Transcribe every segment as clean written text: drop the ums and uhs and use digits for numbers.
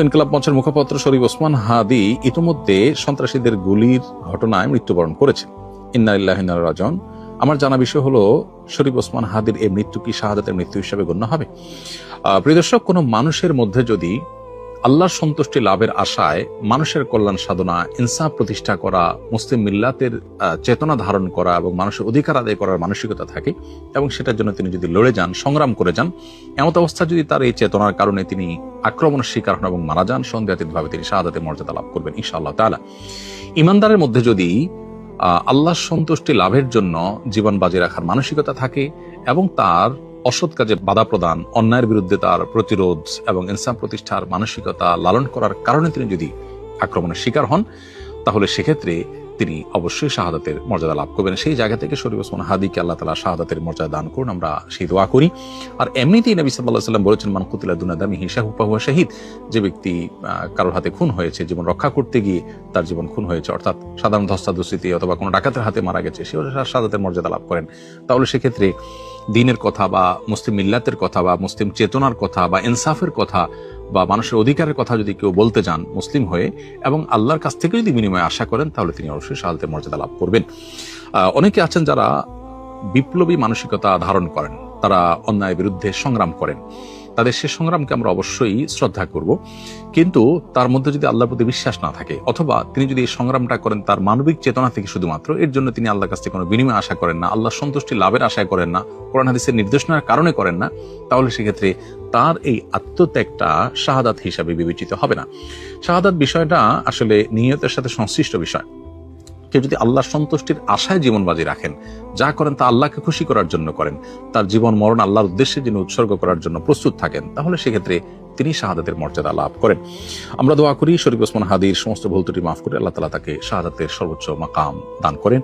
ইনকিলাব মঞ্চের মুখপাত্র শরীফ ওসমান হাদি ইতিমধ্যে সন্ত্রাসীদের গুলির ঘটনায় মৃত্যুবরণ করেছে। ইন্না লিল্লাহি ওয়া ইন্না ইলাইহি রাজিউন। আমার জানা বিষয় হলো, শরীফ ওসমান হাদির এই মৃত্যু কি শাহাদাতের মৃত্যু হিসেবে গণ্য হবে? প্রিয় দর্শক, কোনো মানুষের মধ্যে যদি আল্লাহর সন্তুষ্টি লাভের আশায় মানুষের কল্যাণ সাধনা, ইনসাফ প্রতিষ্ঠা করা, মুসলিম মিল্লাতের চেতনা ধারণ করা এবং মানুষের অধিকার আদায় করার মানসিকতা থাকে এবং সেটার জন্য তিনি যদি লড়ে যান, সংগ্রাম করে যান, এমত অবস্থা যদি তার এই চেতনার কারণে তিনি আক্রমণের শিকার হন এবং মারা যান, সন্দেহাতীতভাবে তিনি শাহাদাতের মর্যাদা লাভ করবেন ইনশাআল্লাহ তাআলা। ইমানদারের মধ্যে যদি আল্লাহর সন্তুষ্টি লাভের জন্য জীবন বাজি রাখার মানসিকতা থাকে এবং তার অসৎ কাজে বাধা প্রদান, অন্যায়ের বিরুদ্ধে তার প্রতিরোধ এবং ইনসাফ প্রতিষ্ঠার মানসিকতা লালন করার কারণে তিনি যদি আক্রমণের শিকার হন, তাহলে সেক্ষেত্রে তিনি অবশ্যই শাহাদাতের মর্যাদা লাভ করবেন। সেই জায়গা থেকে শরীফ ওসমান হাদিকে আল্লাহ তাআলা শাহাদাতের মর্যাদা দান করুন, আমরা সেই দোয়া করি। আর এমনিতেই নবী সাল্লাল্লাহু আলাইহি ওয়াসাল্লাম বলেছেন, মান কুতিলা দুনা দামিহি ফাহুয়া শাহীদ। যে ব্যক্তি কারোর হাতে খুন হয়েছে, জীবন রক্ষা করতে গিয়ে তার জীবন খুন হয়েছে, অর্থাৎ সাধারণ ধস্তাধস্তিতে অথবা কোনো ডাকাতের হাতে মারা গেছে, সেও শাহাদাতের মর্যাদা লাভ করেন। তাহলে সেক্ষেত্রে দ্বীনের কথা বা মুসলিম মিল্লাতের কথা বা মুসলিম চেতনার কথা বা ইনসাফের কথা বা মানুষের অধিকারের কথা যদি কেউ বলতে যান মুসলিম হয়ে এবং আল্লাহর কাছ থেকে যদি বিনিময় আশা করেন, তাহলে তিনি অবশ্যই শাহাদাতের মর্যাদা লাভ করবেন। অনেকে আছেন যারা বিপ্লবী মানসিকতা ধারণ করেন, তারা অন্যায়ের বিরুদ্ধে সংগ্রাম করেন, তাদের সে সংগ্রামকে আমরা অবশ্যই শ্রদ্ধা করব, কিন্তু তার মধ্যে যদি আল্লাহর প্রতি বিশ্বাস না থাকে অথবা তিনি যদি এই সংগ্রামটা করেন তার মানবিক চেতনা থেকে শুধুমাত্র, এর জন্য তিনি আল্লাহর কাছ থেকে কোনো বিনিময় আশা করেন না, আল্লাহর সন্তুষ্টি লাভের আশায় করেন না, কোরআন হাদিসের নির্দেশনার কারণে করেন না, তাহলে সেক্ষেত্রে তার এই আত্মত্যাগটা শাহাদাত হিসাবে বিবেচিত হবে না। শাহাদাত বিষয়টা আসলে নিয়তের সাথে সংশ্লিষ্ট বিষয়। কেউ যদি আল্লাহর সন্তুষ্টির আশায় জীবন বাজি রাখেন, যা করেন তা আল্লাহকে খুশি করার জন্য করেন, তার জীবন মরণ আল্লাহর উদ্দেশ্যে যিনি উৎসর্গ করার জন্য প্রস্তুত থাকেন, তাহলে সেক্ষেত্রে তিনি শাহাদাতের মর্যাদা লাভ করেন। আমরা দোয়া করি শরীফ ওসমান হাদির সমস্ত ভুল ত্রুটি মাফ করে আল্লাহ তাআলা তাকে শাহাদাতের সর্বোচ্চ মাকাম দান করেন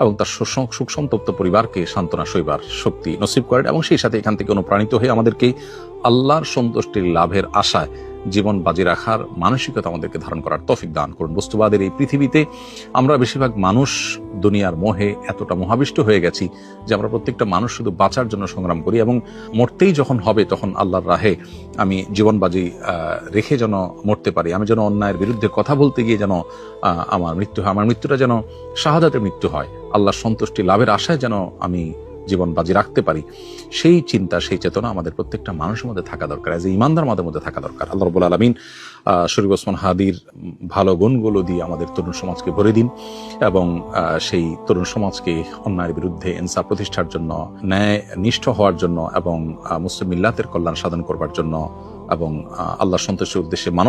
এবং তার সুখ সন্তপ্ত পরিবারকে সান্ত্বনা সইবার শক্তি নসিব করেন এবং সেই সাথে এখান থেকে অনুপ্রাণিত হয়ে আমাদেরকে আল্লাহর সন্তুষ্টির লাভের আশায় জীবন বাজি রাখার মানসিকতা আমাদেরকে ধারণ করার তৌফিক দান করুন। বস্তুবাদের এই পৃথিবীতে আমরা বেশিরভাগ মানুষ দুনিয়ার মোহে এতটা মোহাবিষ্ট হয়ে গেছি যে আমরা প্রত্যেকটা মানুষ শুধু বাঁচার জন্য সংগ্রাম করি এবং মরতেই যখন হবে তখন আল্লাহর রাহে আমি জীবন বাজি রেখে যেন মরতে পারি, আমি যেন অন্যায়ের বিরুদ্ধে কথা বলতে গিয়ে যেন আমার মৃত্যু হয়, আমার মৃত্যুটা যেন শাহাদাতের মৃত্যু হয়, আল্লাহর সন্তুষ্টি লাভের আশায় যেন আমি জীবন বাজি রাখতে পারি, সেই চিন্তা, সেই চেতনা আমাদের প্রত্যেকটা মানুষের মধ্যে থাকা দরকার, এজ এ ইমানদার আমাদের মধ্যে থাকা দরকার। আল্লাহ রাব্বুল আলামিন শরীফ ওসমান হাদির ভালো গুণগুলো দিয়ে আমাদের তরুণ সমাজকে ভরে দিন এবং সেই তরুণ সমাজকে অন্যায়ের বিরুদ্ধে ইনসাফ প্রতিষ্ঠার জন্য, ন্যায় নিষ্ঠ হওয়ার জন্য এবং মুসলিম মিল্লাতের কল্যাণ সাধন করবার জন্য এবং আল্লাহর সন্তুষ্টির উদ্দেশ্যে মানব